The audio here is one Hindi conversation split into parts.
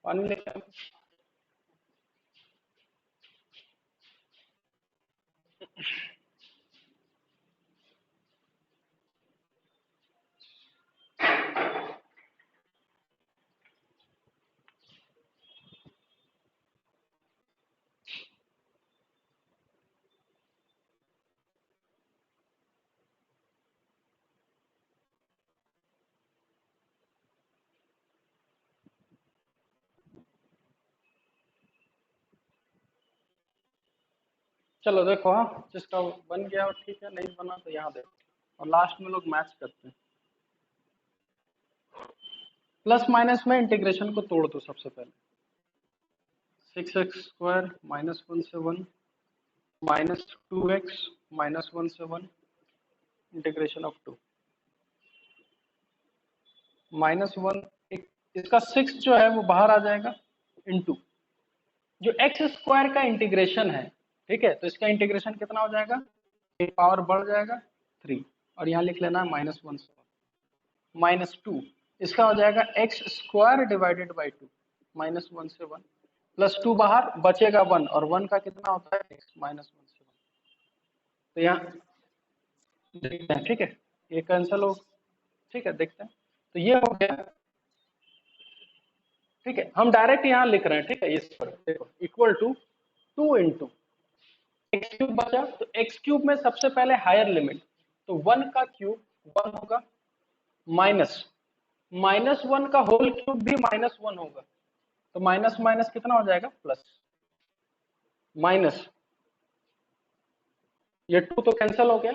पानी लेके आओ। चलो देखो, हाँ जिसका बन गया वो ठीक है, नहीं बना तो यहाँ देखो, और लास्ट में लोग मैच करते हैं। प्लस माइनस में इंटीग्रेशन को तोड़ दो सबसे पहले। 6x² -1 से 1 -2x -1 से 1 इंटीग्रेशन ऑफ 2 -1। इसका 6 जो है वो बाहर आ जाएगा, इनटू जो x² का इंटीग्रेशन है, ठीक है, तो इसका इंटीग्रेशन कितना हो जाएगा, एक पावर बढ़ जाएगा 3, और यहाँ लिख लेना है -1 से 1 -2, इसका हो जाएगा x² डिवाइडेड बाई 2 -1 से 1 +2 बाहर बचेगा 1, और 1 का कितना होता है x -1 से 1। तो यहाँ देखते हैं, ठीक है, ये कैंसिल हो, ठीक है, देखते हैं। तो ये हो गया, ठीक है, हम डायरेक्ट यहाँ लिख रहे हैं, ठीक है, इस पर देखो इक्वल टू 2 इंटू x³ बचा, तो x³ में सबसे पहले हायर लिमिट, तो 1 का क्यूब 1 होगा, माइनस -1 का होल क्यूब भी -1 होगा, तो माइनस माइनस कितना हो जाएगा, प्लस, माइनस ये 2 तो कैंसिल हो गया,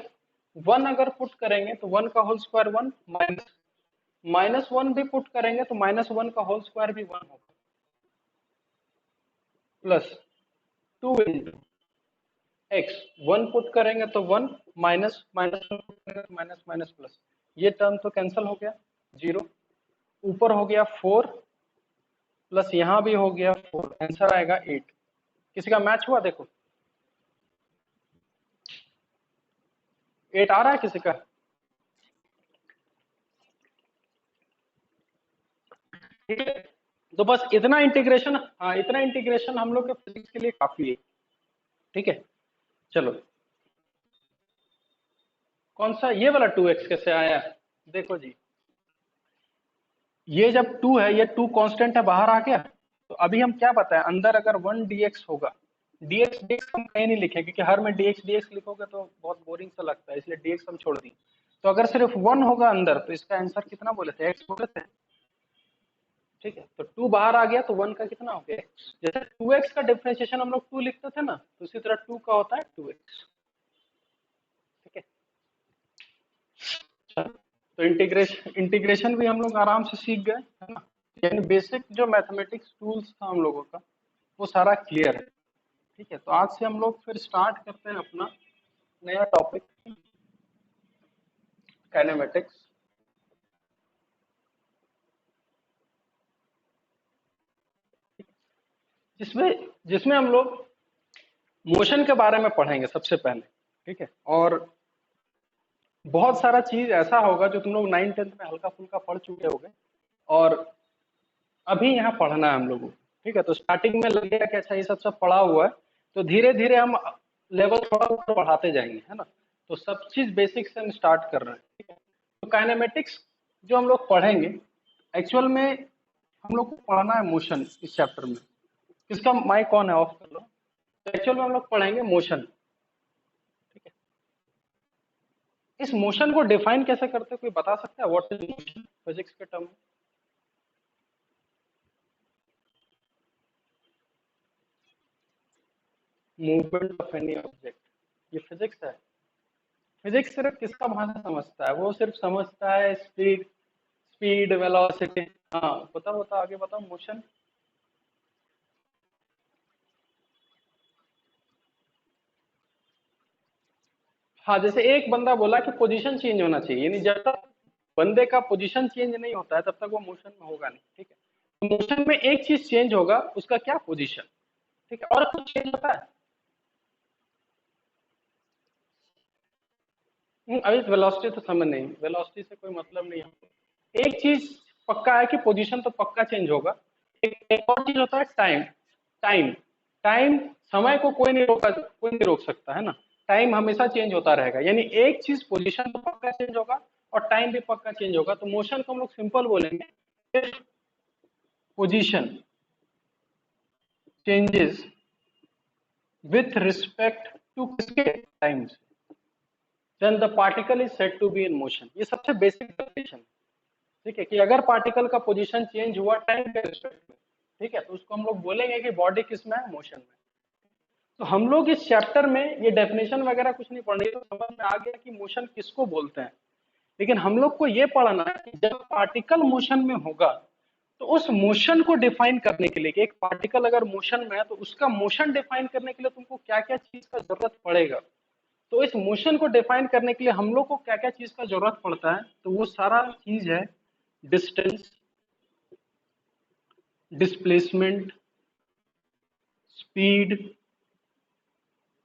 1 अगर पुट करेंगे तो 1 का होल स्क्वायर 1, -1 भी पुट करेंगे तो -1 का होल स्क्वायर भी 1 होगा, प्लस 2 इंटू x, 1 पुट करेंगे तो 1, minus minus minus minus plus, ये टर्म तो कैंसिल हो गया, 0, ऊपर हो गया 4, प्लस यहाँ भी हो गया 4, आंसर आएगा 8। किसी का मैच हुआ देखो, 8 आ रहा है किसी का, ठीक है। तो बस इतना इंटीग्रेशन, हाँ इतना इंटीग्रेशन हम लोग के फिजिक्स के लिए काफी है, ठीक है। चलो, कौन सा ये वाला 2x कैसे आया, देखो जी, ये जब 2 है, ये 2 कांस्टेंट है, बाहर आ गया, तो अभी हम क्या बताएं, अंदर अगर 1 dx होगा, dx dx हम कहीं नहीं लिखे, क्योंकि हर में dx dx लिखोगे तो बहुत बोरिंग सा लगता है, इसलिए dx हम छोड़ दिए। तो अगर सिर्फ 1 होगा अंदर, तो इसका आंसर कितना बोले थे, x बोले थे, ठीक है। तो 2 बाहर आ गया तो 1 का कितना हो गया x, जैसे 2x का डिफरेंशिएशन हम लोग 2 लिखते थे ना, तो इसी तरह 2 का होता है 2x, ठीक है। तो इंटीग्रेशन भी हम लोग आराम से सीख गए, है ना, यानी बेसिक जो मैथमेटिक्स टूल्स था हम लोगों का वो सारा क्लियर है, ठीक है। तो आज से हम लोग फिर स्टार्ट करते हैं अपना नया टॉपिक, काइनेमेटिक्स, जिसमें जिसमें हम लोग मोशन के बारे में पढ़ेंगे सबसे पहले, ठीक है। और बहुत सारा चीज ऐसा होगा जो तुम लोग 9th 10th में हल्का फुल्का पढ़ चुके होगे, और अभी यहाँ पढ़ना है हम लोगों को, ठीक है। तो स्टार्टिंग में लगेगा कि अच्छा ये सब पढ़ा हुआ है, तो धीरे धीरे हम लेवल थोड़ा ऊपर बढ़ाते जाएंगे, है ना। तो सब चीज बेसिक से हम स्टार्ट कर रहे हैं, ठीक है। तो काइनेमेटिक्स जो हम लोग पढ़ेंगे, एक्चुअल में हम लोग को पढ़ना है मोशन इस चैप्टर में। किसका माइक कौन है, ऑफ कर लो। तो एक्चुअल में हम लोग पढ़ेंगे मोशन, ठीक है। इस मोशन को डिफाइन कैसे करते हैं, कोई बता सकता है, व्हाट इज मोशन फिजिक्स के टर्म में। मूवमेंट ऑफ एनी ऑब्जेक्ट, ये फिजिक्स है। फिजिक्स सिर्फ किसका भाषा समझता है, वो सिर्फ समझता है स्पीड, स्पीड वेलोसिटी, हाँ बताओ बताओ आगे बताओ, मोशन। हाँ, जैसे एक बंदा बोला कि पोजीशन चेंज होना चाहिए, यानी जब तक बंदे का पोजीशन चेंज नहीं होता है तब तक वो मोशन में होगा नहीं, ठीक है। तो मोशन में एक चीज चेंज होगा, उसका क्या, पोजीशन, ठीक है, और कुछ चेंज होता है। अभी वेलोसिटी तो समझ नहीं, वेलोसिटी से कोई मतलब नहीं है। एक चीज पक्का है कि पोजीशन तो पक्का चेंज होगा, एक और चीज होता है टाइम। टाइम टाइम समय को कोई नहीं रोक सकता है ना। टाइम हमेशा चेंज होता रहेगा, यानी एक चीज पोजीशन तो पक्का चेंज होगा और टाइम भी पक्का चेंज होगा। तो मोशन को हम लोग सिंपल बोलेंगे, position changes with respect to किसके टाइम से, then the particle is said to be in motion. ये सबसे बेसिक डेफिनेशन है, ठीक है, कि अगर पार्टिकल का पोजीशन चेंज हुआ टाइम के रिस्पेक्ट में, ठीक है, तो उसको हम लोग बोलेंगे कि बॉडी किस में है, मोशन में। तो हम लोग इस चैप्टर में ये डेफिनेशन वगैरह कुछ नहीं पढ़नी, तो समझ में आ गया कि मोशन किसको बोलते हैं। लेकिन हम लोग को ये पढ़ना है कि जब पार्टिकल मोशन में होगा तो उस मोशन को डिफाइन करने के लिए, कि एक पार्टिकल अगर मोशन में है तो उसका मोशन डिफाइन करने के लिए तुमको क्या क्या चीज का जरूरत पड़ेगा। तो इस मोशन को डिफाइन करने के लिए हम लोग को क्या क्या चीज का जरूरत पड़ता है, तो वो सारा चीज है डिस्टेंस, डिस्प्लेसमेंट, स्पीड,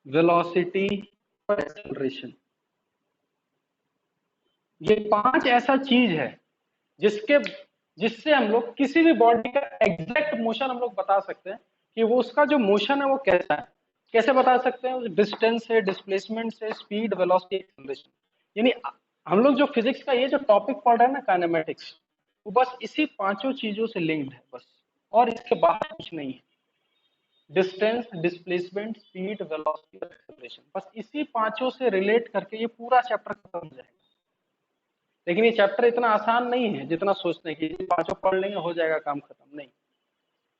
वेलोसिटी और एक्सेलरेशन। ये 5 ऐसा चीज है जिसके जिससे हम लोग किसी भी बॉडी का एग्जैक्ट मोशन हम लोग बता सकते हैं कि वो उसका जो मोशन है वो कैसा है। कैसे बता सकते हैं? डिस्टेंस से, डिस्प्लेसमेंट से, स्पीड, वेलोसिटी, एक्सेलरेशन। यानी हम लोग जो फिजिक्स का ये जो टॉपिक पढ़ रहे हैं ना, काइनेमेटिक्स, वो बस इसी पांचों चीजों से लिंक्ड है बस, और इसके बाहर कुछ नहीं है। डिस्टेंस, डिस्प्लेसमेंट, स्पीड, वेलोसिटी और एक्सेलरेशन, बस इसी पांचों से रिलेट करके ये पूरा चैप्टर खत्म हो जाएगा। लेकिन ये चैप्टर इतना आसान नहीं है जितना सोचते हैं कि ये पांचों पढ़ लेंगे हो जाएगा काम खत्म, नहीं।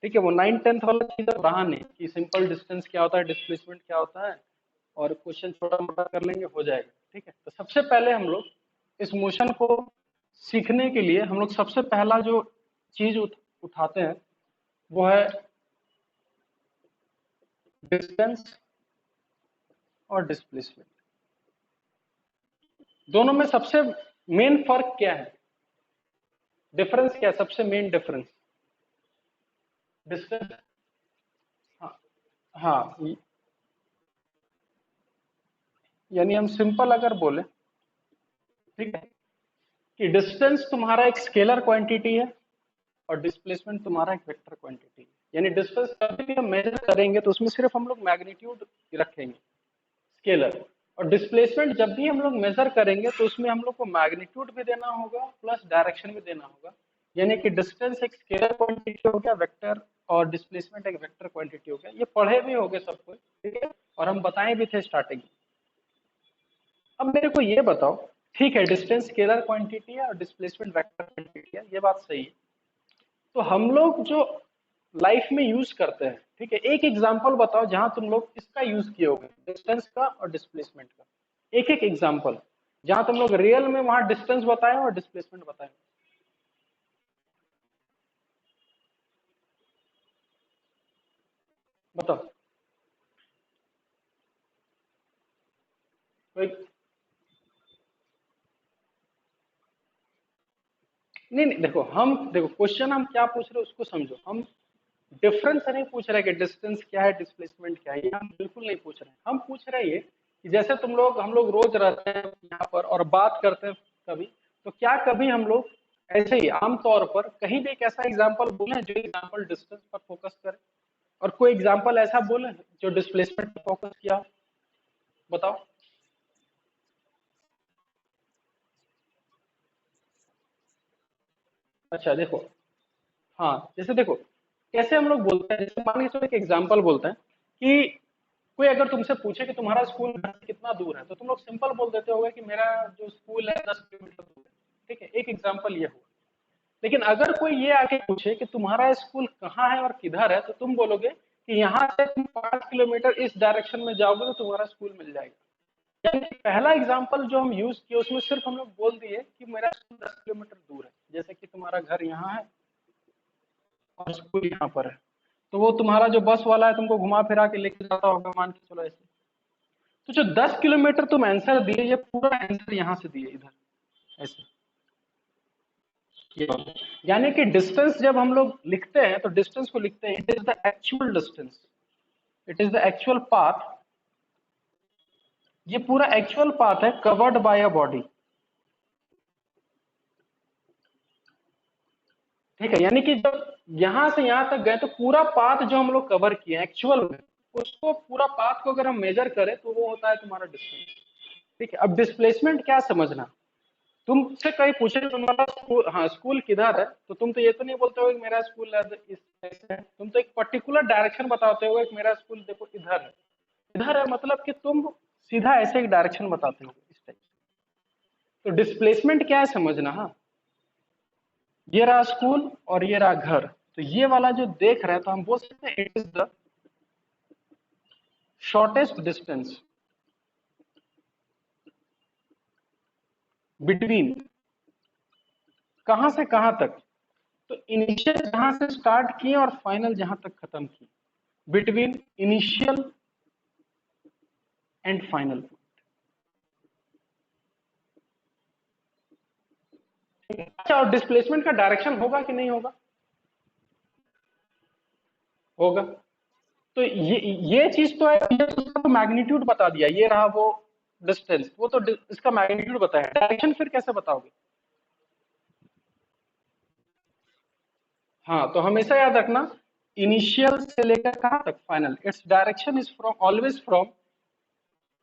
ठीक है, वो 9th-10th वाला चीज अब रहा नहीं कि सिंपल डिस्टेंस क्या होता है, डिस्प्लेसमेंट क्या होता है, और क्वेश्चन छोटा मोटा कर लेंगे हो जाएगा। ठीक है, तो सबसे पहले हम लोग इस मोशन को सीखने के लिए हम लोग सबसे पहला जो चीज उठाते हैं वो है डिस्टेंस और डिस्प्लेसमेंट। दोनों में सबसे मेन फर्क क्या है, डिफरेंस क्या है, सबसे मेन डिफरेंस? डिस्टेंस, हाँ, हाँ, यानी हम सिंपल अगर बोले, ठीक है, कि डिस्टेंस तुम्हारा एक स्केलर क्वांटिटी है और डिस्प्लेसमेंट तुम्हारा एक वेक्टर क्वांटिटी है। यानी डिस्टेंस कभी भी हम मेजर करेंगे तो उसमें सिर्फ हम लोग मैग्नीट्यूड रखेंगे, स्केलर। और डिस्प्लेसमेंट जब भी हम लोग मेजर करेंगे तो उसमें हम लोग को मैग्नीट्यूड भी देना होगा प्लस डायरेक्शन भी देना होगा। यानी कि डिस्टेंस एक स्केलर क्वांटिटी हो गया, वेक्टर, और डिस्प्लेसमेंट एक वेक्टर क्वांटिटी हो गया। ये पढ़े भी होंगे सब कुछ, ठीक है, और हम बताए भी थे स्टार्टिंग में। अब मेरे को ये बताओ, ठीक है, डिस्टेंस स्केलर क्वांटिटी है और डिस्प्लेसमेंट वेक्टर क्वांटिटी है, ये बात सही है। तो हम लोग जो लाइफ में यूज करते हैं, ठीक है, एक एग्जांपल बताओ जहां तुम लोग इसका यूज किए होगे, डिस्टेंस का और डिस्प्लेसमेंट का। एक एक एग्जांपल जहां तुम लोग रियल में वहां डिस्टेंस बताए और डिस्प्लेसमेंट बताए। बताओ कोई। नहीं नहीं, देखो क्वेश्चन हम क्या पूछ रहे हैं उसको समझो। हम डिफरेंस नहीं पूछ रहे कि डिस्टेंस क्या है, डिस्प्लेसमेंट क्या है, ये हम बिल्कुल नहीं पूछ रहे हैं। हम पूछ रहे हैं ये कि जैसे हम लोग रोज रहते हैं यहाँ पर और बात करते हैं कभी, तो क्या कभी हम लोग ऐसे ही आमतौर पर कहीं भी एक ऐसा एग्जाम्पल बोले जो एग्जाम्पल डिस्टेंस पर फोकस करे, और कोई एग्जाम्पल ऐसा बोले जो डिस्प्लेसमेंट पर फोकस किया हो? बताओ। अच्छा देखो, हाँ, जैसे देखो कैसे हम लोग बोलते हैं, जैसे मान लीजिए एक एग्जाम्पल बोलते हैं कि कोई अगर तुमसे पूछे कि तुम्हारा स्कूल घर से कितना दूर है, तो तुम लोग सिंपल बोल देते होगे कि मेरा जो स्कूल है 10 किलोमीटर दूर है। ठीक है, एक एग्जाम्पल ये हुआ। लेकिन अगर कोई ये आके पूछे कि तुम्हारा स्कूल कहाँ है और किधर है, तो तुम बोलोगे कि यहाँ से तुम 5 किलोमीटर इस डायरेक्शन में जाओगे तो तुम्हारा स्कूल मिल जाएगा। यानी कि पहला एग्जाम्पल जो हम यूज किए उसमें सिर्फ हम लोग बोल दिए कि मेरा स्कूल 10 किलोमीटर दूर है, जैसे कि तुम्हारा घर यहाँ है और स्कूल यहाँ पर है। तो वो तुम्हारा जो बस वाला है तुमको घुमा फिरा के लेके जाता होगा, मान के चलो ऐसे। तो जो 10 किलोमीटर तुम आंसर दिए, ये पूरा आंसर यहाँ से दिए इधर ऐसे, ये बात। यानी कि डिस्टेंस जब हम लोग लिखते हैं तो डिस्टेंस को लिखते हैं, it is the actual distance, it is the actual path. ये पूरा एक्चुअल पाथ है कवर्ड बाय अ बॉडी। ठीक है, यानी कि जब यहां से यहां तक गए तो पूरा पाथ जो हम लोग कवर किए एक्चुअल में, उसको पूरा पाथ को अगर हम मेजर करें तो वो होता है तुम्हारा डिस्टेंस। ठीक है, अब डिस्प्लेसमेंट क्या समझना, तुमसे कहीं पूछे तुम्हारा स्कूल, हाँ स्कूल किधर है, तो तुम तो ये तो नहीं बोलते हो कि मेरा स्कूल इस साइड से है, तुम तो एक पर्टिकुलर डायरेक्शन बताते हो कि मेरा स्कूल देखो इधर है। इधर है मतलब कि तुम सीधा ऐसे एक डायरेक्शन बताते हो इस टाइप। तो डिस्प्लेसमेंट क्या है समझना। हाँ, ये रहा स्कूल और ये रहा घर, तो ये वाला जो देख रहे हैं तो हम बोल सकते हैं it is the shortest distance between, कहां से कहां तक, तो इनिशियल जहां से स्टार्ट किए और फाइनल जहां तक खत्म किए, बिटवीन इनिशियल एंड फाइनल। अच्छा, और डिस्प्लेसमेंट का डायरेक्शन होगा कि नहीं होगा? होगा। तो ये चीज तो है, ये तो उसका मैग्नीट्यूड बता दिया, ये रहा वो डिस्टेंस, वो तो इसका मैग्नीट्यूड बताया, डायरेक्शन फिर कैसे बताओगे? हाँ, तो हमेशा याद रखना, इनिशियल से लेकर कहां तक final, it's direction is from always from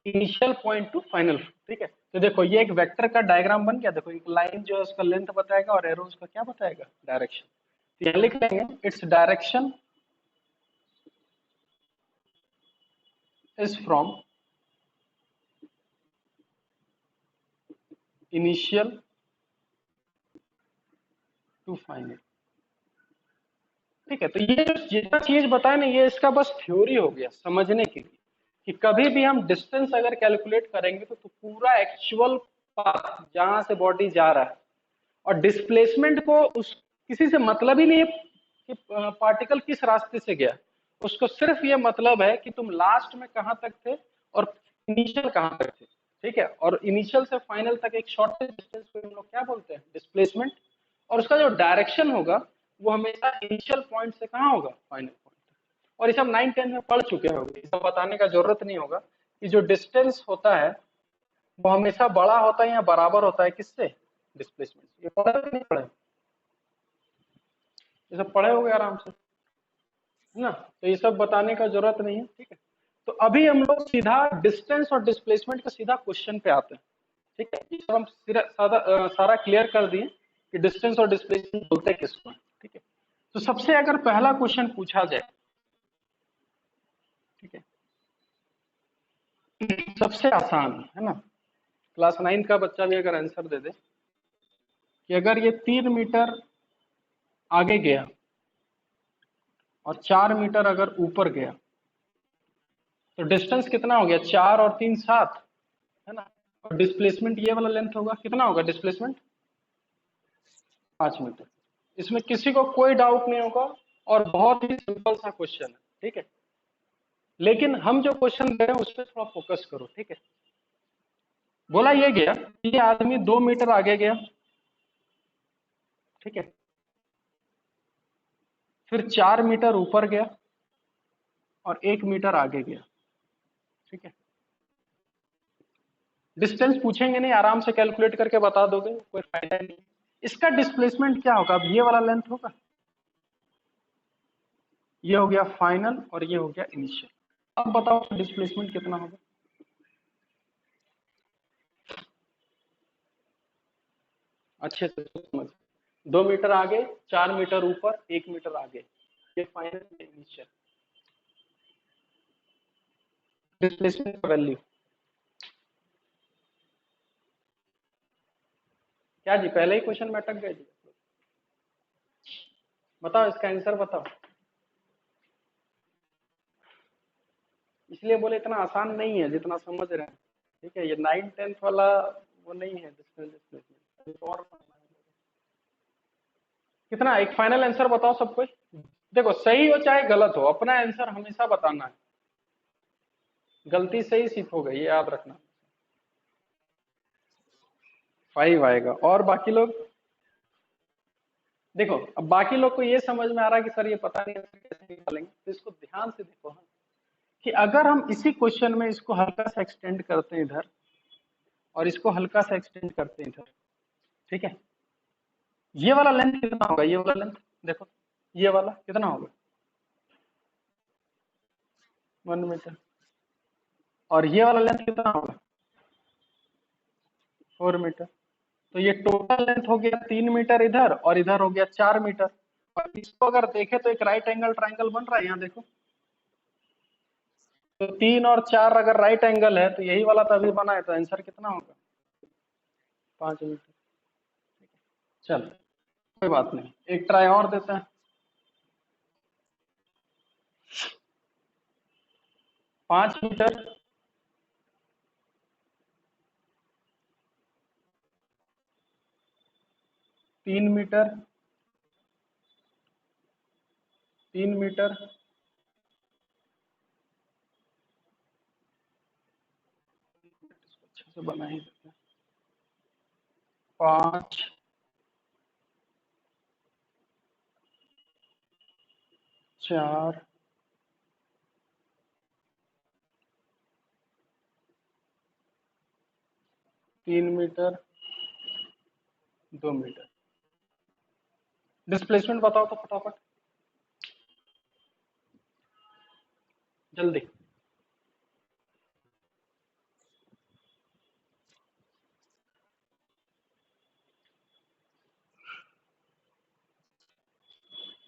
initial point two final. ठीक है, तो देखो ये एक वेक्टर का डायग्राम बन गया, देखो एक लाइन जो है उसका लेंथ बताएगा और एरो उसका क्या बताएगा, डायरेक्शन। तो यहाँ लिख लेंगे its direction is from initial to final. ठीक है, तो ये जो जितना चीज बताए ना, ये इसका बस थ्योरी हो गया समझने के लिए, कि कभी भी हम डिस्टेंस अगर कैलकुलेट करेंगे तो पूरा एक्चुअल पाथ जहां से बॉडी जा रहा है, और डिस्प्लेसमेंट को उस किसी से मतलब ही नहीं है कि पार्टिकल किस रास्ते से गया, उसको सिर्फ ये मतलब है कि तुम लास्ट में कहां तक थे और इनिशियल कहां तक थे। ठीक है, और इनिशियल से फाइनल तक एक शॉर्टेज डिस्टेंस को हम लोग क्या बोलते हैं, डिस्प्लेसमेंट। और उसका जो डायरेक्शन होगा वो हमेशा इनिशियल पॉइंट से कहाँ होगा, फाइनल पॉइंट। और ये सब 9-10 में पढ़ चुके होंगे, ये सब बताने का जरूरत नहीं होगा कि जो डिस्टेंस होता है वो हमेशा बड़ा होता है या बराबर होता है किससे, डिस्प्लेसमेंट। ये पढ़े कि नहीं पढ़े? ये सब पढ़े होंगे आराम से, है ना, तो ये सब बताने का जरूरत नहीं है। ठीक है, तो अभी हम लोग सीधा डिस्टेंस और डिस्प्लेसमेंट का सीधा क्वेश्चन पे आते हैं। ठीक है, ये सब हम सारा क्लियर कर दिए कि डिस्टेंस और डिस्प्लेसमेंट बोलते हैं किसको। ठीक है, तो सबसे अगर पहला क्वेश्चन पूछा जाए, ठीक है, सबसे आसान है ना, क्लास 9 का बच्चा भी अगर आंसर दे दे कि अगर ये 3 मीटर आगे गया और 4 मीटर अगर ऊपर गया, तो डिस्टेंस कितना हो गया, 4 और 3 7, है ना, और डिस्प्लेसमेंट ये वाला लेंथ होगा, कितना होगा डिस्प्लेसमेंट, 5 मीटर। इसमें किसी को कोई डाउट नहीं होगा, और बहुत ही सिंपल सा क्वेश्चन है। ठीक है, लेकिन हम जो क्वेश्चन दे रहे हैं उस पर थोड़ा फोकस करो। ठीक है, बोला ये गया, ये आदमी 2 मीटर आगे गया, ठीक है, फिर 4 मीटर ऊपर गया और 1 मीटर आगे गया। ठीक है, डिस्टेंस पूछेंगे नहीं, आराम से कैलकुलेट करके बता दोगे, कोई फायदा नहीं। इसका डिस्प्लेसमेंट क्या होगा, अब ये वाला लेंथ होगा, ये हो गया फाइनल और ये हो गया इनिशियल। अब बताओ डिस्प्लेसमेंट कितना होगा, अच्छे से समझ। 2 मीटर आगे, 4 मीटर ऊपर, 1 मीटर आगे, ये फाइनल इनिशियल डिस्प्लेसमेंट का वैल्यू। क्या जी, पहले ही क्वेश्चन में अटक गए जी? बताओ इसका आंसर बताओ। इसलिए बोले इतना आसान नहीं है जितना समझ रहे हैं। ठीक है, ये 9-10 वाला वो नहीं है डिस्प्लेसमेंट और। कितना, एक फाइनल आंसर बताओ सबको। देखो सही हो चाहे गलत हो, अपना आंसर हमेशा बताना है, गलती से ही सीखोगे, ये याद रखना। 5 आएगा, और बाकी लोग देखो, अब बाकी लोग को ये समझ में आ रहा है कि सर ये पता नहीं कैसे निकालेंगे, तो इसको ध्यान से देखो। हाँ, कि अगर हम इसी क्वेश्चन में इसको हल्का सा एक्सटेंड करते हैं इधर, और इसको हल्का सा एक्सटेंड करते हैं इधर, ठीक है, ये वाला लेंथ कितना होगा, ये वाला लेंथ देखो ये वाला कितना होगा, 1 मीटर। और ये वाला लेंथ कितना होगा, 4 मीटर। तो ये टोटल लेंथ हो गया 3 मीटर इधर, और इधर हो गया 4 मीटर। और इसको अगर देखें तो एक राइट एंगल ट्राइंगल बन रहा है, यहाँ देखो। तो 3 और 4 अगर राइट एंगल है तो यही वाला तो अभी बना है, तो आंसर कितना होगा, 5 मीटर। चल कोई बात नहीं, एक ट्राई और देते हैं। 5 मीटर, 3 मीटर, 3 मीटर, अच्छे से बना ही देते हैं। 5, 4, 3 मीटर, 2 मीटर। डिस्प्लेसमेंट बताओ तो फटाफट, जल्दी।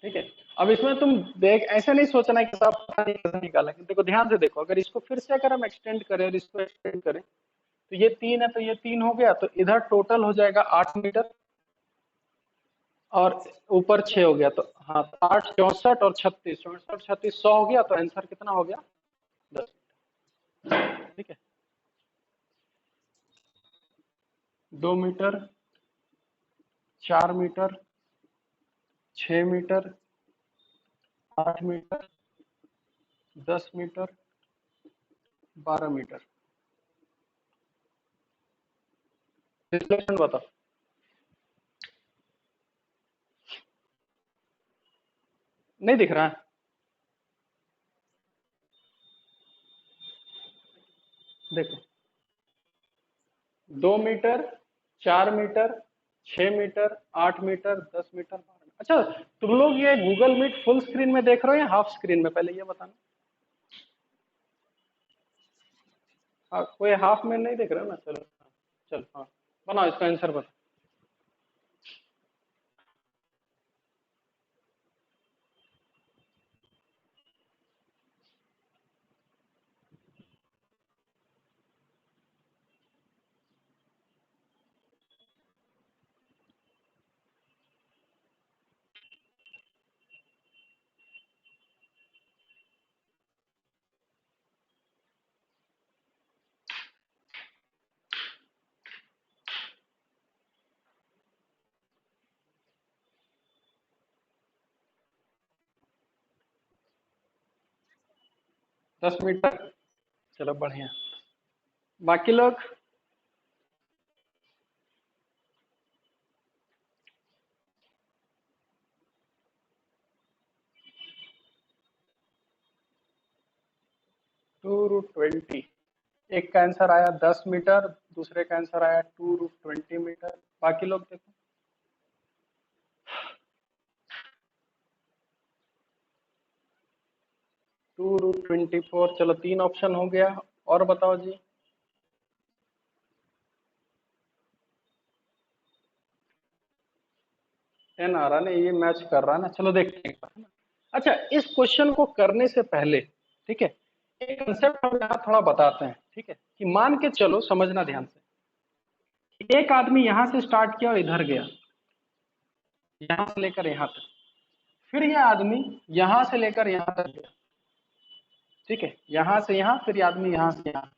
ठीक है, अब इसमें तुम देख, ऐसा नहीं सोचना है कि साहब पता नहीं कैसे निकाला, कि देखो ध्यान से देखो, अगर इसको फिर से अगर हम एक्सटेंड करें और इसको एक्सटेंड करें, तो ये 3 है तो ये 3 हो गया, तो इधर टोटल हो जाएगा 8 मीटर, और ऊपर 6 हो गया, तो हाँ 8, 64 और 36, 64, 36, 100 हो गया, तो आंसर कितना हो गया, 10। ठीक है, 2 metre, 4 metre, 6 metre, 8 metre, 10 metre, 12 metre. Displacement बताओ। नहीं दिख रहा है, देखो 2 metre, 4 metre, 6 metre, 8 metre, 10 metre, 12 metre. अच्छा, तुम लोग ये गूगल मीट फुल स्क्रीन में देख रहे हो या हाफ स्क्रीन में, पहले ये बताना। हाँ, कोई हाफ में नहीं देख रहा ना, चलो। चलो हाँ, बनाओ इसका आंसर बताओ। 10 मीटर। चलो बढ़िया। बाकी लोग, 2√20। एक का आंसर आया 10 मीटर, दूसरे का आंसर आया 2√20 मीटर। बाकी लोग देखो। 2√24। चलो 3 ऑप्शन हो गया, और बताओ जी। 10 आ रहा ना, ये मैच कर रहा है ना, चलो देखते हैं एक बार, है ना। अच्छा, इस क्वेश्चन को करने से पहले, ठीक है, एक कंसेप्ट हम यहाँ थोड़ा बताते हैं, ठीक है, कि मान के चलो, समझना ध्यान से, कि एक आदमी यहाँ से स्टार्ट किया और इधर गया, यहाँ से लेकर यहाँ तक, फिर ये आदमी यहाँ से लेकर यहाँ तक गया, ठीक है, यहाँ से यहाँ, फिर ये आदमी यहाँ से यहाँ,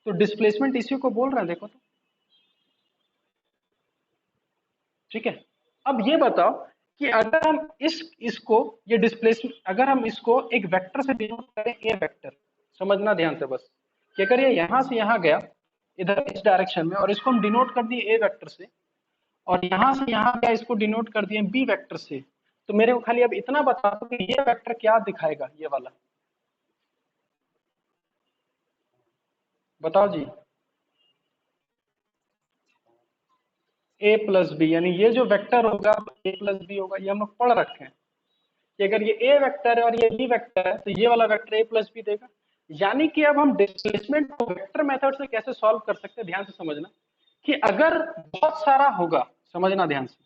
तो डिस्प्लेसमेंट इसी को बोल रहे हैं, देखो तो। ठीक है, अब ये बताओ कि अगर हम इसको, ये डिस्प्लेसमेंट, अगर हम इसको एक वेक्टर से डिनोट करें, ए वेक्टर, समझना ध्यान से बस, कि अगर ये यहां से यहां गया, इधर इस डायरेक्शन में, और इसको हम डिनोट कर दिए ए वेक्टर से, और यहां से यहां गया, इसको डिनोट कर दिए बी वेक्टर से, तो मेरे को खाली अब इतना बता दो कि ये वेक्टर क्या दिखाएगा, ये वाला, बताओ जी। ए प्लस बी, यानी ये जो वेक्टर होगा ए प्लस बी होगा, ये हम लोग पढ़ रखे हैं कि अगर ये ए वेक्टर है और ये बी वेक्टर है तो ये वाला वेक्टर ए प्लस बी देगा। यानी कि अब हम डिस्प्लेसमेंट को वेक्टर मेथड से कैसे सॉल्व कर सकते हैं, ध्यान से समझना कि अगर बहुत सारा होगा, समझना ध्यान से,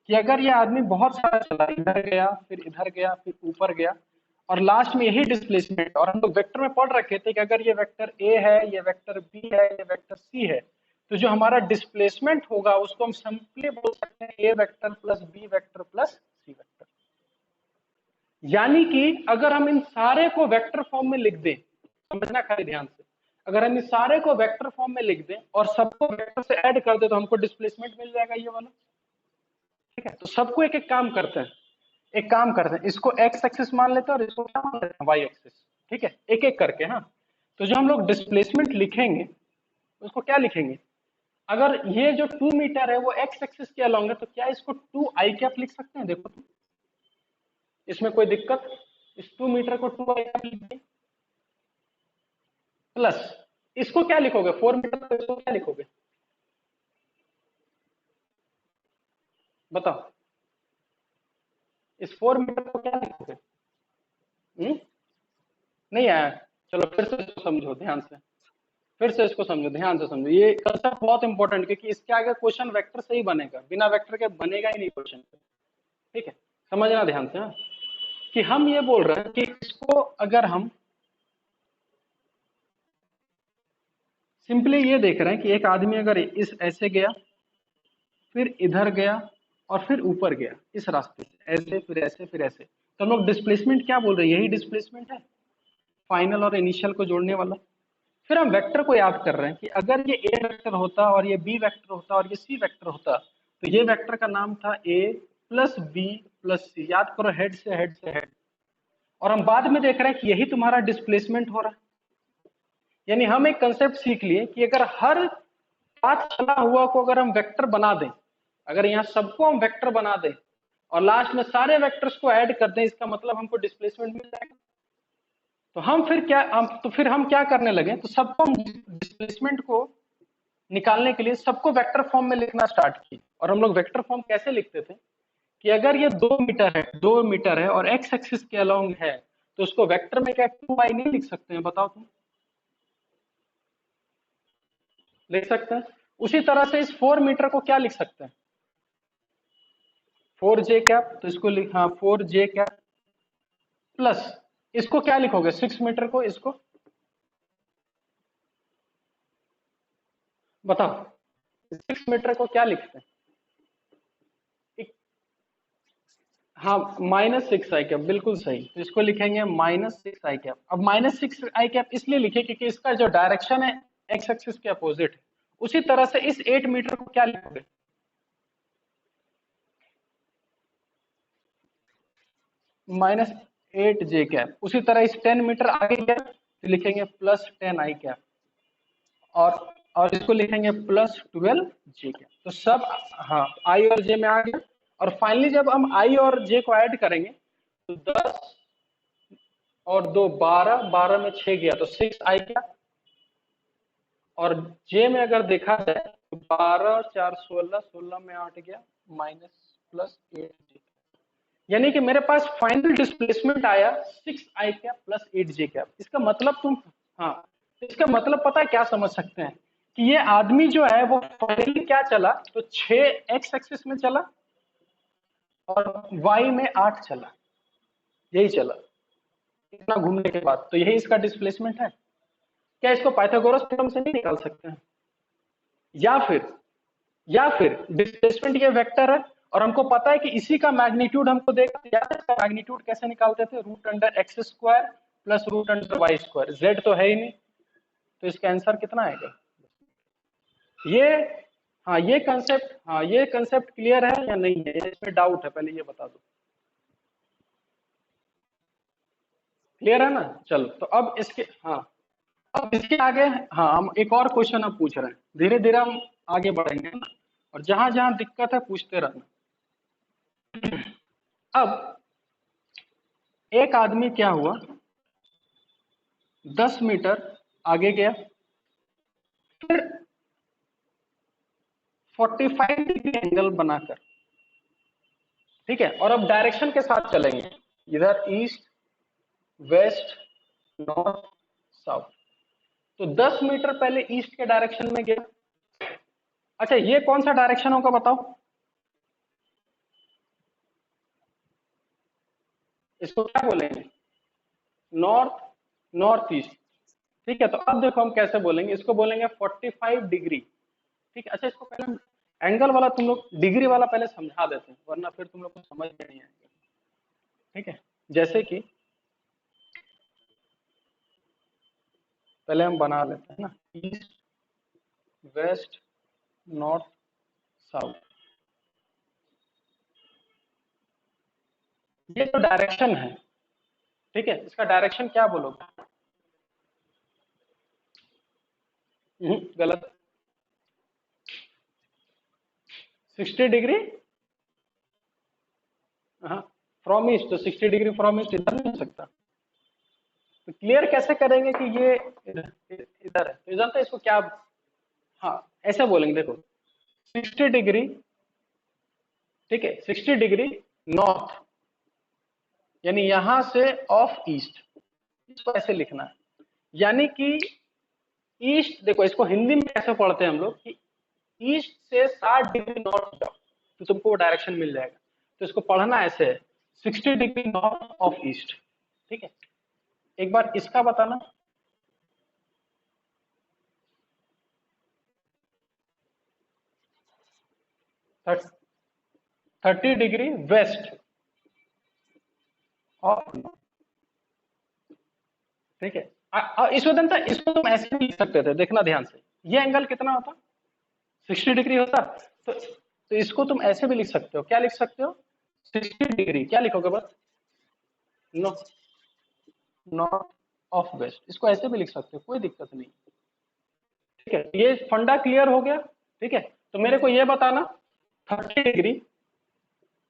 कि अगर ये आदमी बहुत सारा चला, इधर गया फिर ऊपर गया और लास्ट में यही डिस्प्लेसमेंट, और हम लोग वेक्टर में पढ़ रखे थे कि अगर ये वेक्टर ए है, ये वेक्टर बी है, ये वेक्टर सी है, तो जो हमारा डिस्प्लेसमेंट होगा उसको हम सिंपली बोल सकते हैं A vector plus B vector plus C vector. यानी कि अगर हम इन सारे को वेक्टर फॉर्म में लिख दें, समझना खाली ध्यान से, अगर हम इस सारे को वेक्टर फॉर्म में लिख दें और सबको वेक्टर से ऐड कर दे तो हमको डिस्प्लेसमेंट मिल जाएगा ये वाला। ठीक है, तो सबको एक एक काम करते हैं, इसको एक्स एक्सिस मान लेते हैं और इसको क्या मान लेते हैं, वाई एक्सिस। ठीक है, एक एक करके। हाँ, तो जो हम लोग डिस्प्लेसमेंट लिखेंगे उसको क्या लिखेंगे, अगर ये जो 2 मीटर है वो एक्स एक्सिस के अलोंग है तो क्या इसको 2 आई कैप लिख सकते हैं, देखो तो इसमें कोई दिक्कत, इस 2 मीटर को 2 आई कैप लिख दें, प्लस इसको क्या लिखोगे, 4 मीटर को इसको क्या लिखोगे, बताओ, इस 4 मीटर को क्या लिखोगे। नहीं आया, चलो फिर से इसको समझो ध्यान से, फिर से इसको समझो ध्यान से समझो, ये कंसेप्ट बहुत इंपॉर्टेंट, क्योंकि इसके आगे क्वेश्चन वेक्टर से ही बनेगा, बिना वेक्टर के बनेगा ही नहीं क्वेश्चन। ठीक है, समझना ध्यान से। हाँ, कि हम ये बोल रहे हैं कि इसको अगर हम सिंपली ये देख रहे हैं कि एक आदमी अगर इस ऐसे गया, फिर इधर गया और फिर ऊपर गया इस रास्ते से, ऐसे फिर ऐसे फिर ऐसे, तो हम लोग डिस्प्लेसमेंट क्या बोल रहे हैं, यही डिस्प्लेसमेंट है, फाइनल और इनिशियल को जोड़ने वाला। फिर हम वेक्टर को याद कर रहे हैं कि अगर ये ए वेक्टर होता और ये बी वेक्टर होता और ये सी वेक्टर होता, तो ये वेक्टर का नाम था ए प्लस बी प्लस सी, याद करो, हेड से हेड से हेड। और हम बाद में देख रहे हैं कि यही तुम्हारा डिस्प्लेसमेंट हो रहा है। यानी हम एक कंसेप्ट सीख लिए कि अगर हर पाथ चला हुआ को अगर हम वेक्टर बना दें, अगर यहाँ सबको हम वेक्टर बना दें और लास्ट में सारे वेक्टर्स को ऐड कर दें, इसका मतलब हमको डिस्प्लेसमेंट मिल जाएगा। तो फिर हम क्या करने लगे, तो सबको हम डिस्प्लेसमेंट को निकालने के लिए सबको वेक्टर फॉर्म में लिखना स्टार्ट किए। और हम लोग वेक्टर फॉर्म कैसे लिखते थे कि अगर ये 2 मीटर है और एक्स एक्सिस के अलोंग है तो उसको वेक्टर में क्या 2 आई नहीं लिख सकते हैं, बताओ तुम, लिख सकते हैं। उसी तरह से इस 4 मीटर को क्या लिख सकते हैं, 4 जे कैप, तो इसको लिख, हाँ 4 जे कैप प्लस इसको क्या लिखोगे, 6 मीटर को, इसको बताओ, 6 मीटर को क्या लिखते हैं, हाँ -6 आई कैप, बिल्कुल सही, तो इसको लिखेंगे -6 आई कैप। अब -6 आई कैप इसलिए लिखे क्योंकि इसका जो डायरेक्शन है एक्स एक्सिस के अपोजिट है। उसी तरह से इस 8 मीटर को क्या लिखोगे, -8 जे कैप। उसी तरह इस 10 मीटर आगे गया तो लिखेंगे +10 आई कैप, और इसको लिखेंगे +12 जे कैप। तो सब, हाँ आई और जे में आ गया। और फाइनली जब हम आई और जे को ऐड करेंगे तो 10 और 2 12, 12 में 6 गया तो 6 आई कैप। और जे में अगर देखा जाए तो 12 4 16, 16 में 8 गया, -+8 जे। यानी कि मेरे पास फाइनल डिस्प्लेसमेंट आया 6 आई कैप +8 जे कैप। इसका मतलब तुम, हाँ, इसका मतलब पता है क्या समझ सकते हैं कि ये आदमी जो है वो फाइनली क्या चला, तो 6 एक्स एक्सिस में चला और वाई में 8 चला, यही चला इतना घूमने के बाद, तो यही इसका डिस्प्लेसमेंट है। क्या इसको पाइथागोरस थ्योरम से नहीं निकाल सकते हैं, या फिर डिस्प्लेसमेंट ये वेक्टर है और हमको पता है कि इसी का मैग्नीट्यूड हमको देगा, या इसका मैग्नीट्यूड कैसे निकालते थे, √under x² plus √under y², z तो है ही नहीं, तो इसका आंसर कितना आएगा ये। हाँ ये कंसेप्ट क्लियर है या नहीं है, इसमें डाउट है, पहले ये बता दो, क्लियर है ना। चलो तो अब इसके, हाँ अब इसके आगे, हाँ हम एक और क्वेश्चन अब पूछ रहे हैं, धीरे धीरे हम आगे बढ़ेंगे ना, और जहां जहां दिक्कत है पूछते रहना। अब एक आदमी क्या हुआ, 10 मीटर आगे गया, फिर 45 डिग्री एंगल बनाकर, ठीक है। और अब डायरेक्शन के साथ चलेंगे, इधर ईस्ट, वेस्ट, नॉर्थ, साउथ। तो 10 मीटर पहले ईस्ट के डायरेक्शन में गया। अच्छा, ये कौन सा डायरेक्शन होगा बताओ? इसको क्या बोलेंगे? नॉर्थ, नॉर्थ ईस्ट, ठीक है। तो अब देखो हम कैसे बोलेंगे, इसको बोलेंगे 45 डिग्री, ठीक है। अच्छा, इसको पहले एंगल वाला तुम लोग डिग्री वाला पहले समझा देते हैं, वरना फिर तुम लोग को समझ में नहीं आएगा, ठीक है। जैसे कि पहले हम बना लेते हैं ना, ईस्ट, वेस्ट, नॉर्थ, साउथ। ये तो डायरेक्शन है, ठीक है। इसका डायरेक्शन क्या बोलोगे? गलत। 60 डिग्री, हाँ, फ्रॉम ईस्ट। तो 60 डिग्री फ्रॉम ईस्ट इधर नहीं हो सकता। तो क्लियर कैसे करेंगे कि ये इधर इधर है? तो जानते हैं इसको क्या? हाँ, ऐसे बोलेंगे, देखो 60 डिग्री, ठीक है, 60 डिग्री नॉर्थ, यानी यहां से ऑफ ईस्ट, इसको ऐसे लिखना है। यानी कि ईस्ट, देखो इसको हिंदी में कैसे पढ़ते हैं हम लोग कि ईस्ट से 60 डिग्री नॉर्थ जाओ तो तुमको वो डायरेक्शन मिल जाएगा। तो इसको पढ़ना ऐसे है, 60 डिग्री नॉर्थ ऑफ ईस्ट, ठीक है। एक बार इसका बताना, 30 डिग्री वेस्ट ऑफ, ठीक है। इस वजह से इसको तुम ऐसे भी लिख सकते थे, देखना ध्यान से, ये एंगल कितना होता? 60 डिग्री होता। तो इसको तुम ऐसे भी लिख सकते हो, क्या लिख सकते हो? 60 डिग्री, क्या लिखोगे बस? नॉर्थ ऑफ वेस्ट, इसको ऐसे भी लिख सकते हो, कोई दिक्कत नहीं, ठीक है। ये फंडा क्लियर हो गया, ठीक है। तो मेरे को ये बताना, 30 डिग्री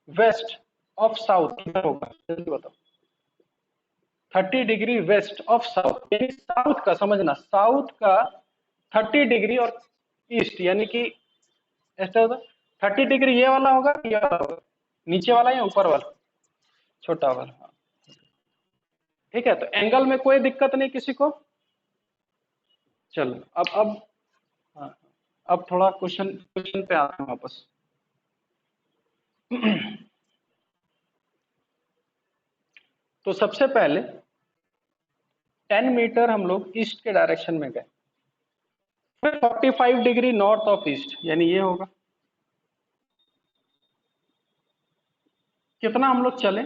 वेस्ट ऑफ साउथ किधर होगा, जल्दी बताओ। 30 डिग्री वेस्ट ऑफ साउथ, यानी साउथ का, समझना साउथ का 30 डिग्री और ईस्ट, यानी कि ऐसा होगा 30 डिग्री, ये वाला होगा, ये वाला होगा, नीचे वाला या ऊपर वाला? छोटा वाला, हाँ। ठीक है, तो एंगल में कोई दिक्कत नहीं किसी को। चलो अब हाँ, अब थोड़ा क्वेश्चन क्वेश्चन पे आते हैं वापस। तो सबसे पहले 10 मीटर हम लोग ईस्ट के डायरेक्शन में गए, फिर 45 डिग्री नॉर्थ ऑफ ईस्ट, यानी ये होगा। कितना हम लोग चले?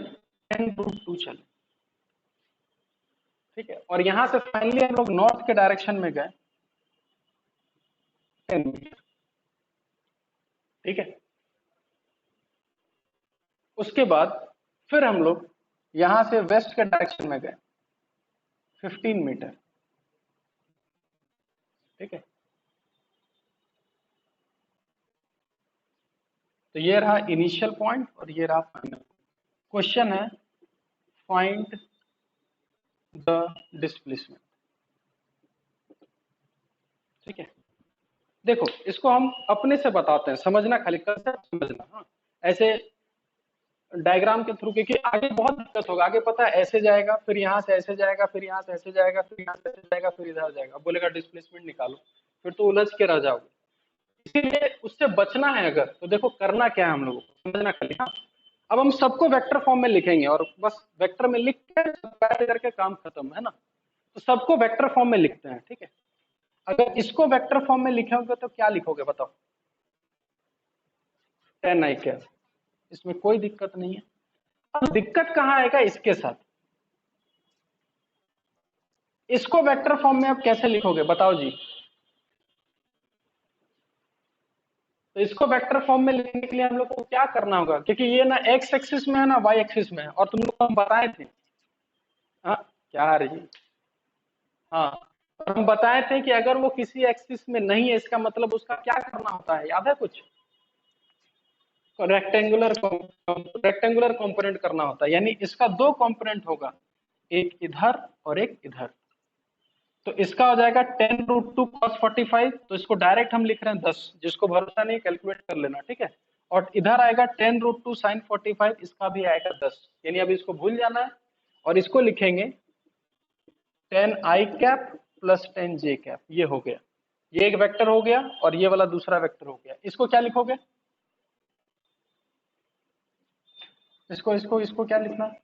10√2 चले, ठीक है। और यहां से फाइनली हम लोग नॉर्थ के डायरेक्शन में गए 10 मीटर, ठीक है। उसके बाद फिर हम लोग यहां से वेस्ट के डायरेक्शन में गए 15 मीटर, ठीक है। तो ये रहा इनिशियल पॉइंट और ये रहा फाइनल। क्वेश्चन है, फाइंड द डिस्प्लेसमेंट, ठीक है। देखो इसको हम अपने से बताते हैं, समझना, खाली कंसेप्ट समझना, हाँ। ऐसे डायग्राम के थ्रू, क्योंकि आगे बहुत दिक्कत होगा। आगे पता है ऐसे जाएगा, फिर यहाँ से ऐसे जाएगा, फिर यहाँ से ऐसे जाएगा, फिर यहाँ से ऐसे जाएगा, फिर इधर जाएगा, बोलेगा डिस्प्लेसमेंट निकालो, फिर तो उलझ के रह जाओगे। इसीलिए उससे बचना है अगर, तो देखो करना क्या है हम लोगों को, समझना खाली, हाँ। अब हम सबको वेक्टर फॉर्म में लिखेंगे और बस वेक्टर में लिख के ऐड करके काम खत्म, है ना। तो सबको वेक्टर फॉर्म में लिखते हैं, ठीक है। अगर इसको वेक्टर फॉर्म में लिखोगे तो क्या लिखोगे बताओ? 10 i², इसमें कोई दिक्कत नहीं है। अब दिक्कत कहां आएगा इसके साथ? इसको वेक्टर फॉर्म में आप कैसे लिखोगे बताओ जी? तो इसको वेक्टर फॉर्म में लिखने के लिए हम लोग को क्या करना होगा, क्योंकि ये ना एक्स एक्सिस में है ना वाई एक्सिस में है, और तुम लोग को हम बताए थे, हाँ, क्या आ रही है, हाँ। और हम बताए थे कि अगर वो किसी एक्सिस में नहीं है, इसका मतलब उसका क्या करना होता है, याद है कुछ? रेक्टेंगुलर रेक्टेंगुलर कंपोनेंट करना होता है, यानी इसका दो कंपोनेंट होगा, एक इधर और एक इधर। तो इसका हो जाएगा 10√2 cos 45, तो इसको डायरेक्ट हम लिख रहे हैं 10, जिसको भरोसा नहीं कैलकुलेट कर लेना, ठीक है। और इधर आएगा 10√2 sin 45, इसका भी आएगा 10, यानी अब इसको भूल जाना है और इसको लिखेंगे 10i cap plus 10j cap, ये हो गया, ये एक वेक्टर हो गया और ये वाला दूसरा वेक्टर हो गया। इसको क्या लिखोगे, इसको इसको इसको क्या लिखना है,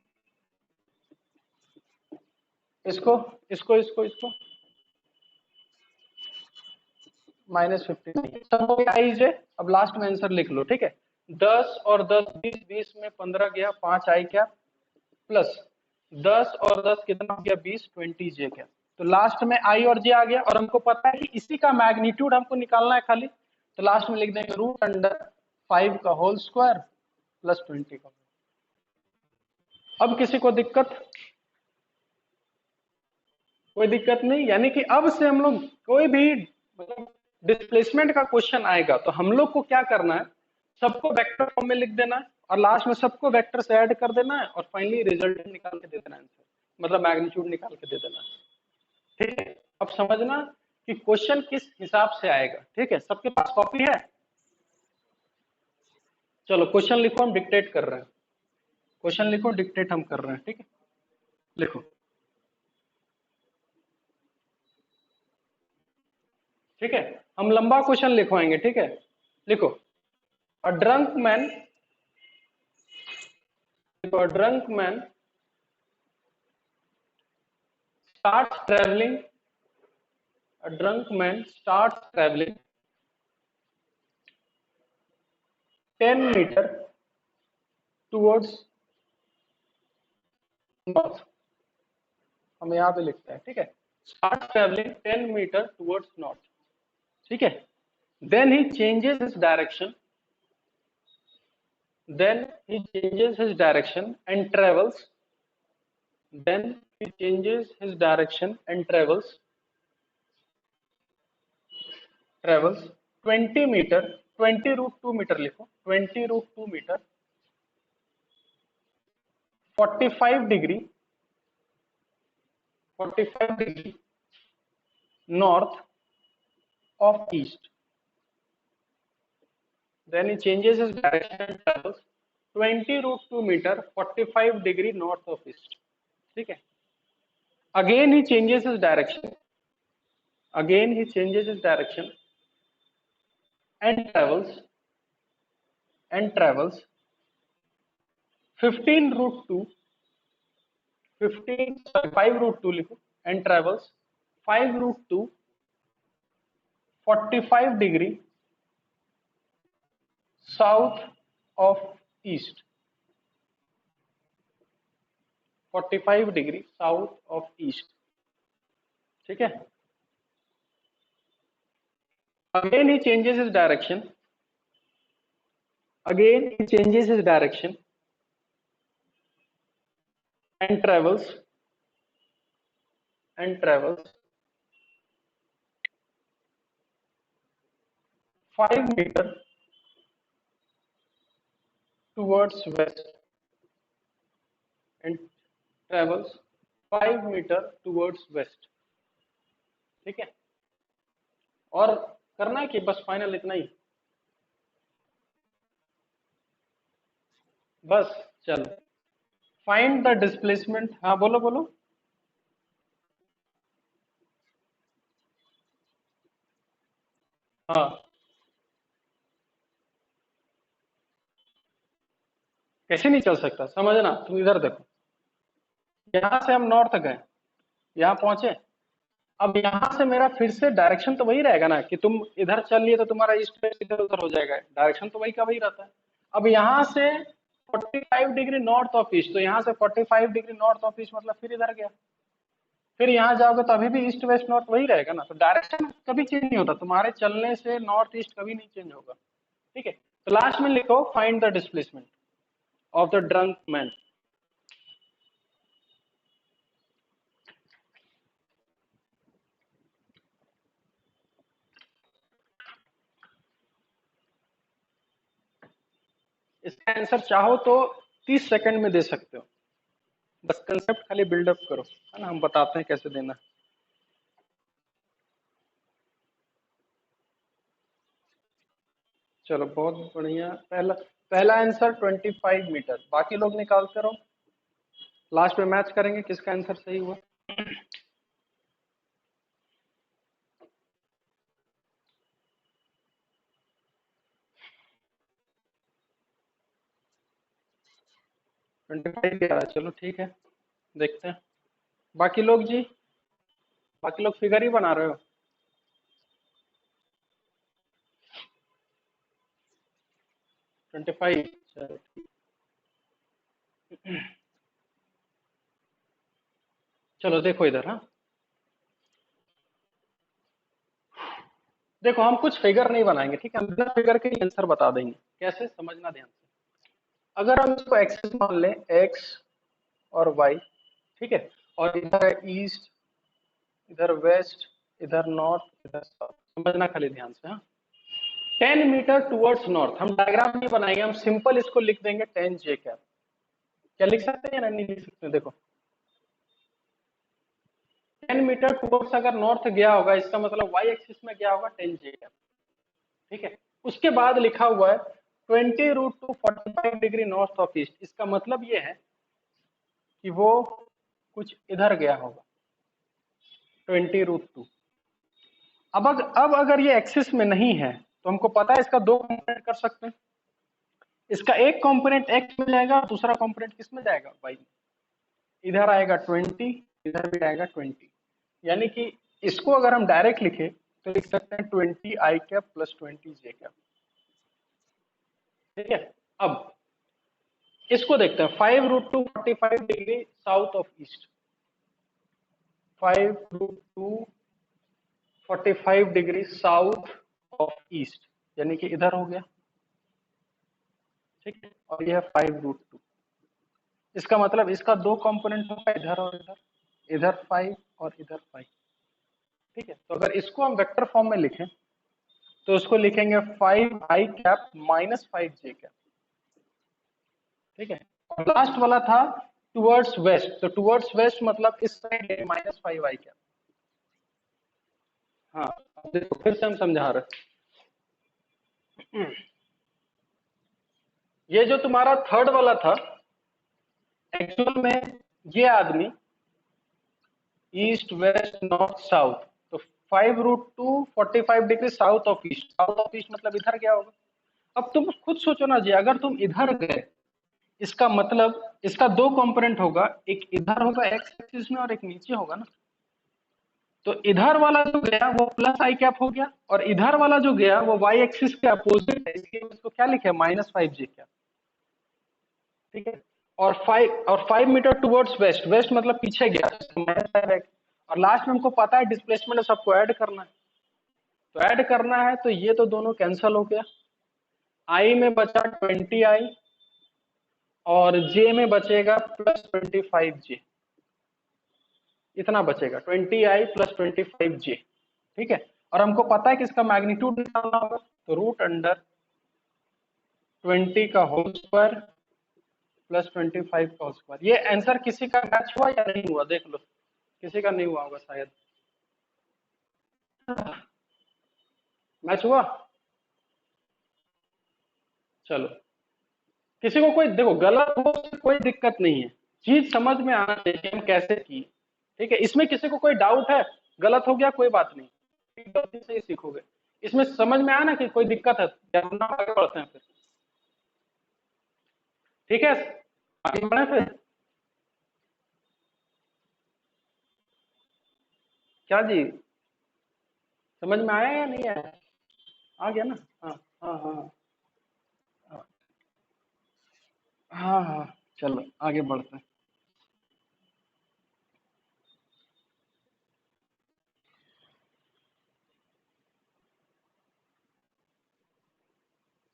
इसको इसको इसको इसको -15 सब हो गया i j। अब लास्ट में आंसर लिख लो, ठीक है। 10 और 10 20, 20 में 15 गया, 5i कैप प्लस 10 और 10 कितना हो गया 20, 20j कैप। तो लास्ट में i और j आ गया और हमको पता है कि इसी का मैग्नीट्यूड हमको निकालना है खाली, तो लास्ट में लिख देंगे √5 का होल स्क्वायर प्लस 20 का। अब किसी को दिक्कत, कोई दिक्कत नहीं, यानी कि अब से हम लोग कोई भी मतलब डिस्प्लेसमेंट का क्वेश्चन आएगा तो हम लोग को क्या करना है, सबको वेक्टर फॉर्म में लिख देना है और लास्ट में सबको वेक्टर से ऐड कर देना है और फाइनली रिजल्ट निकाल के दे देना है, आंसर मतलब मैग्नीट्यूड निकाल के दे देना है, ठीक है। अब समझना कि क्वेश्चन किस हिसाब से आएगा, ठीक है। सबके पास कॉपी है, चलो क्वेश्चन लिखो, हम डिक्टेट कर रहे हैं, क्वेश्चन लिखो डिक्टेट हम कर रहे हैं, ठीक है। लिखो, ठीक है, हम लंबा क्वेश्चन लिखवाएंगे, ठीक है। लिखो, a drunk man, a drunk man starts traveling, a drunk man starts traveling 10 meter towards north, हम यहाँ पे लिखते हैं, ठीक है। starts traveling 10 meter towards north, ठीक है। then he changes his direction, then he changes his direction and travels, then he changes his direction and travels 20 meter, 20√2 metre लिखो, 20√2 metre 45 degree, 45 degree north of east, then he changes his direction and travels 20√2 metre 45 degree north of east, ठीक है। again he changes his direction, again he changes his direction and travels 15√2, 15 sorry 5√2 लिखो and travels 5√2 45 degree south of east, 45 degree south of east, ठीक है। Again he changes his direction, again he changes his direction and travels 5 metre towards west and travels 5 metre towards west, ठीक है। और करना है कि बस फाइनल इतना ही, बस चलो। फाइंड द डिस्प्लेसमेंट, हाँ बोलो बोलो। हाँ कैसे नहीं चल सकता, समझना, तुम इधर देखो, यहां से हम नॉर्थ गए, यहाँ पहुंचे, अब यहाँ से मेरा फिर से डायरेक्शन तो वही रहेगा ना कि तुम इधर चल लिए तो तुम्हारा ईस्ट वेस्ट इधर उधर हो जाएगा, डायरेक्शन तो वही का वही रहता है। अब यहाँ से 45 डिग्री नॉर्थ ऑफ ईस्ट, तो यहाँ से 45 डिग्री नॉर्थ ऑफ ईस्ट मतलब फिर इधर गया, फिर यहाँ जाओगे तो अभी भी ईस्ट वेस्ट नॉर्थ वही रहेगा ना, तो डायरेक्शन कभी चेंज नहीं होता, तुम्हारे चलने से नॉर्थ ईस्ट कभी नहीं चेंज होगा, ठीक है। तो लास्ट में लिखो find the displacement of the drunk man. इसका आंसर चाहो तो 30 सेकंड में दे सकते हो, बस कंसेप्ट खाली बिल्डअप करो, है ना, हम बताते हैं कैसे देना है। चलो बहुत बढ़िया। पहला पहला आंसर 25 मीटर, बाकी लोग निकालते रहो, लास्ट में मैच करेंगे किसका आंसर सही हुआ। 25 भी आ रहा है, चलो ठीक है, देखते हैं। बाकी लोग जी, बाकी लोग फिगर ही बना रहे हो। 25, चलो। चलो देखो इधर, हाँ देखो, हम कुछ फिगर नहीं बनाएंगे, ठीक है, हम बिना फिगर के आंसर बता देंगे। कैसे, समझना ध्यान से। अगर हम इसको एक्सेस मान लें, एक्स और वाई, ठीक है, और इधर है ईस्ट, इधर वेस्ट, इधर नॉर्थ, इधर साउथ, समझना खाली ध्यान से, हाँ। 10 मीटर टुवर्ड्स नॉर्थ, हम डायग्राम नहीं बनाएंगे, हम सिंपल इसको लिख देंगे 10 जे कैप। क्या लिख सकते हैं या नहीं लिख सकते हैं, देखो 10 मीटर टुवर्ड्स अगर नॉर्थ गया होगा, इसका मतलब वाई एक्सिस में गया होगा 10 जे कैप, ठीक है। उसके बाद लिखा हुआ है 20√2 45 डिग्री नॉर्थ ऑफ ईस्ट, इसका मतलब ये है कि वो कुछ इधर गया होगा, 20√2। अब अगर ये एक्सिस में नहीं है, तो हमको पता है इसका दो कंपोनेंट कर सकते हैं। इसका एक कंपोनेंट एक्स में जाएगा, दूसरा कंपोनेंट किस में जाएगा, वाई में। इधर आएगा 20, इधर भी आएगा 20, यानी कि इसको अगर हम डायरेक्ट लिखे तो लिख सकते हैं 20 i cap plus 20 J cap, ठीक है। अब इसको देखते हैं, 5√2 45 degree south of east, 5√2 45 degree south of east, यानी कि इधर हो गया, ठीक है, और यह 5√2। इसका मतलब इसका दो कंपोनेंट होगा, इधर और इधर, इधर 5 और इधर 5, ठीक है। तो अगर इसको हम वेक्टर फॉर्म में लिखें तो इसको लिखेंगे 5 i cap minus 5 J cap, ठीक है। और लास्ट वाला था टुवर्ड्स वेस्ट, तो टुवर्ड्स वेस्ट मतलब इस साइड -5 i कैप। हाँ, अब देखो फिर से हम समझा रहे हैं। ये जो तुम्हारा थर्ड वाला था, एक्चुअल में ये आदमी ईस्ट वेस्ट नॉर्थ साउथ, तो 5√2 45 degree south of east, south of east मतलब इधर गया होगा। अब तुम खुद सोचो ना जी, अगर तुम इधर गए, इसका मतलब इसका दो कंपोनेंट होगा, एक इधर होगा एक्स एक्सिस में और एक नीचे होगा ना। तो इधर वाला जो गया वो प्लस आई कैप हो गया, और इधर वाला जो गया वो वाई एक्सिस के अपोजिट है, इसलिए इसको क्या लिखे, -5 जे कैप, ठीक है। और 5 मीटर टुवर्ड्स वेस्ट, वेस्ट मतलब पीछे गया, -5 है। और लास्ट में हमको पता है डिस्प्लेसमेंट है, सबको ऐड करना है, तो ऐड करना है, तो ये तो दोनों कैंसिल हो गया, आई में बचा 20 i, और जे में बचेगा +25 जे, इतना बचेगा 20 i +25 जे, ठीक है। और हमको पता है कि इसका मैग्नीट्यूड निकालना होगा, तो √20 का होल स्क्वायर +25 का होल स्क्वायर। ये आंसर किसी का मैच हुआ या नहीं हुआ, देख लो, किसी का नहीं हुआ होगा शायद। मैच हुआ, चलो। किसी को कोई, देखो गलत हो उससे कोई दिक्कत नहीं है, चीज समझ में आना चाहिए हम कैसे की, ठीक है। इसमें किसी को कोई डाउट है, गलत हो गया कोई बात नहीं, गलती से ही सीखोगे। इसमें समझ में आया ना कि कोई दिक्कत है, या हम आगे बढ़ते हैं फिर, ठीक है, आगे बढ़े फिर। क्या जी, समझ में आया या नहीं आया, आ गया ना। हाँ हाँ हाँ हाँ हाँ हाँ, चलो आगे बढ़ते हैं।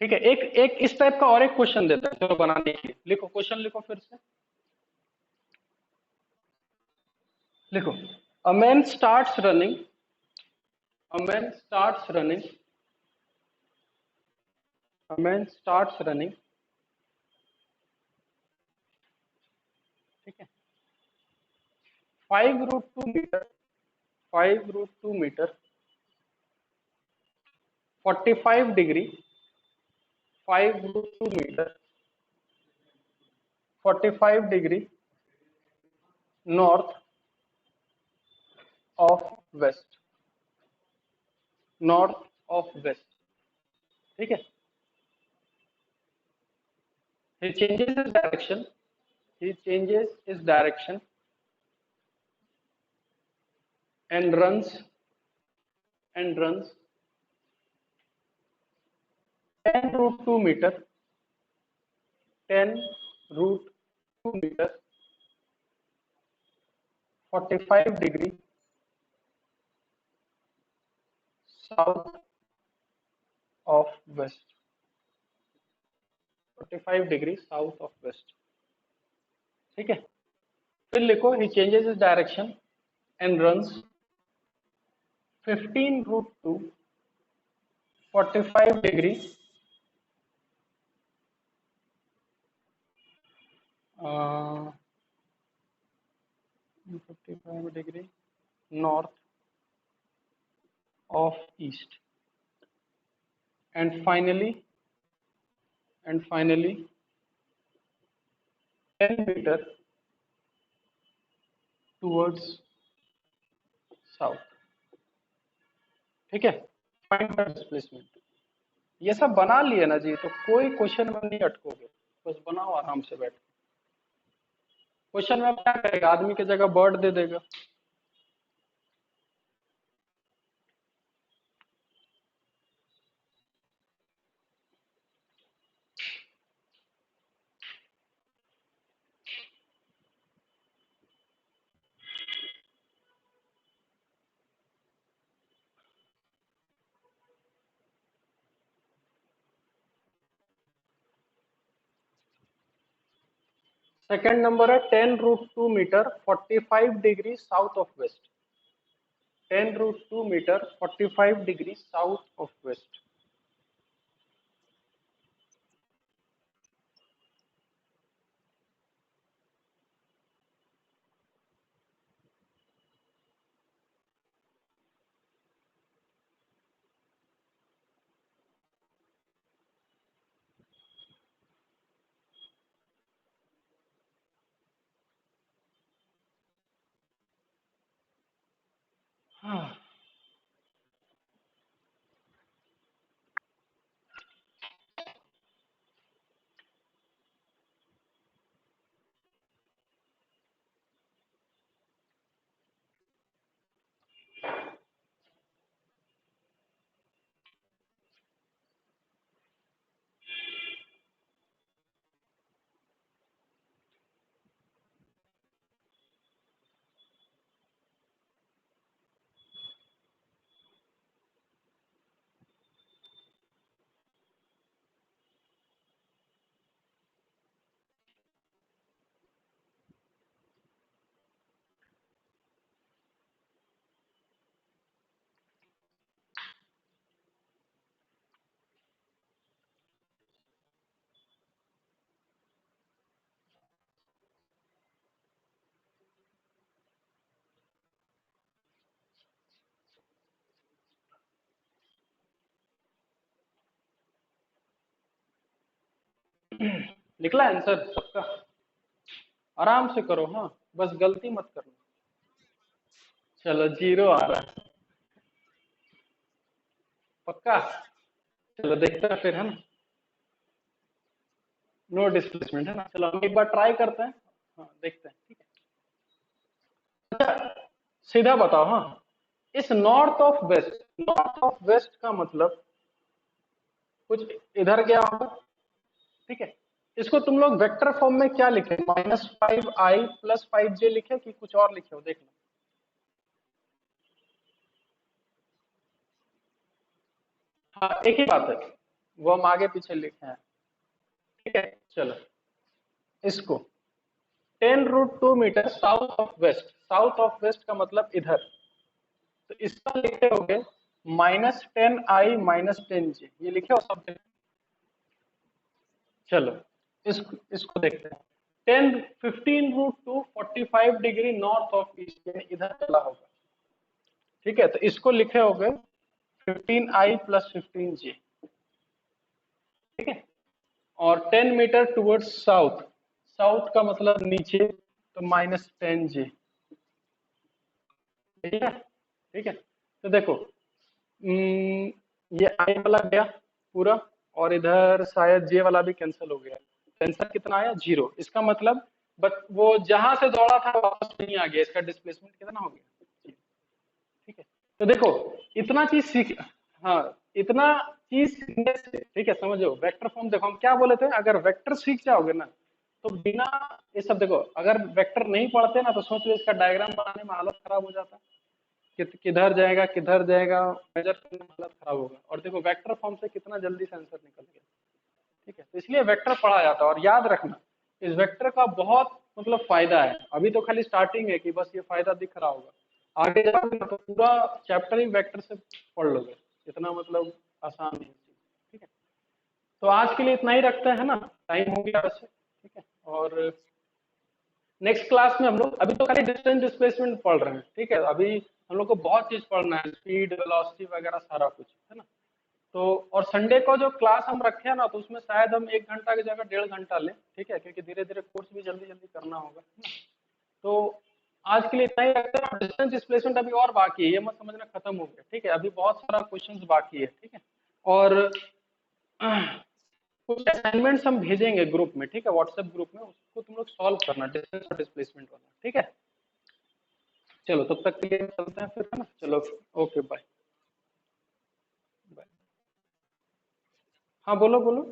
ठीक है, एक एक इस टाइप का और एक क्वेश्चन देता है, चलो बनाने के लिए लिखो, क्वेश्चन लिखो फिर से, लिखो। A man starts running, a man starts running, a man starts running, ठीक है, 5√2 metre, 5√2 metre 45 degree 5√2 metre 45 degree north of west, north of west, ठीक है। he changes his direction he changes his direction and runs 10√2 metre 10√2 metre 45 degree south of west, 45 degree south of west, ठीक है। फिर लिखो he changes his direction and runs 15√2 45 degree 45 degree north of east and finally 10 metre towards south, ठीक है। Find the displacement. ये सब बना लिए ना जी, तो कोई क्वेश्चन में नहीं अटकोगे, बस बनाओ आराम से बैठ। क्वेश्चन में क्या करेगा, आदमी की जगह बर्ड दे देगा। सेकंड नंबर है 10√2 metre 45 degree south of west, 10√2 metre 45 degree south of west. हाँ, निकला आंसर सबका? आराम से करो, हाँ, बस गलती मत करना। चलो 0 आ रहा है, पक्का? चलो देखते हैं फिर, है ना। नो डिस्प्लेसमेंट है ना। चलो हम एक बार ट्राई करते हैं, हाँ देखते हैं, ठीक है। अच्छा, सीधा बताओ, हाँ, इस नॉर्थ ऑफ वेस्ट का मतलब कुछ इधर गया होगा, ठीक है। इसको तुम लोग वेक्टर फॉर्म में क्या लिखे, -5i + 5j लिखे कि कुछ और लिखे हो, देख लो। हाँ, एक ही बात है, वो हम आगे पीछे लिखे हैं, ठीक है। चलो इसको 10√2 मीटर साउथ ऑफ वेस्ट का मतलब इधर, तो इसका लिखे होगे -10i - 10j, ये लिखे हो सब? चलो इसको देखते हैं। 15√2 45 डिग्री नॉर्थ ऑफ ईस्ट, यानी इधर चला होगा, ठीक है। तो इसको लिखे होगे 15i + 15j, ठीक है। और 10 मीटर टुवर्ड्स साउथ, साउथ का मतलब नीचे, तो -10 J। ठीक है, ठीक है। तो देखो, ये आई वाला गया पूरा, और इधर शायद जे वाला भी कैंसिल हो गया, तो आंसर कितना आया, 0। इसका मतलब बट वो जहां से दौड़ा था वापस नहीं आ गया, इसका डिस्प्लेसमेंट कितना हो गया, ठीक है। तो देखो, इतना चीज सीख, हाँ, इतना चीज सीखने से, ठीक है, समझो वेक्टर फॉर्म। देखो हम क्या बोले थे, अगर वेक्टर सीख जाओगे ना, तो बिना ये सब, देखो अगर वेक्टर नहीं पढ़ते ना, तो सोच लो इसका डायग्राम बनाने में हालत खराब हो जाता, किधर जाएगा किधर जाएगा, मेजर करने में हालत खराब होगा। और देखो वेक्टर फॉर्म से कितना जल्दी से आंसर निकल गया, ठीक है। तो इसलिए वेक्टर पढ़ा जाता है, और याद रखना इस वेक्टर का बहुत मतलब फायदा है। अभी तो खाली स्टार्टिंग है कि बस ये फायदा दिख रहा होगा, आगे जाओगे ना तो पूरा चैप्टर ही वेक्टर से पढ़ लोगे, इतना मतलब आसान है, ठीक है। तो आज के लिए इतना ही रखते हैं ना, टाइम हो गया वैसे, ठीक है। और नेक्स्ट क्लास में हम लोग, अभी तो खाली डिस्टेंस डिस्प्लेसमेंट पढ़ रहे हैं, ठीक है। अभी हम लोग को बहुत चीज पढ़ना है, स्पीड वेलोसिटी वगैरह सारा कुछ, है ना। तो और संडे को जो क्लास हम रखे हैं ना, तो उसमें शायद हम 1 घंटा की जगह 1.5 घंटा लें, ठीक है, क्योंकि धीरे धीरे कोर्स भी जल्दी जल्दी करना होगा, है ना। तो आज के लिए इतना ही रखते हैं। डिस्टेंस डिस्प्लेसमेंट अभी और बाकी है, ये मत समझना खत्म हो गया, ठीक है, अभी बहुत सारा क्वेश्चंस बाकी है, ठीक है। और कुछ असाइनमेंट्स हम भेजेंगे ग्रुप में, ठीक है, व्हाट्सएप ग्रुप में, उसको तुम लोग सॉल्व करना, डिस्टेंस और डिस्प्लेसमेंट वाला, ठीक है। चलो तब तक के लिए चलते हैं फिर, है ना, चलो। Okay bye. बाय। हाँ बोलो बोलो।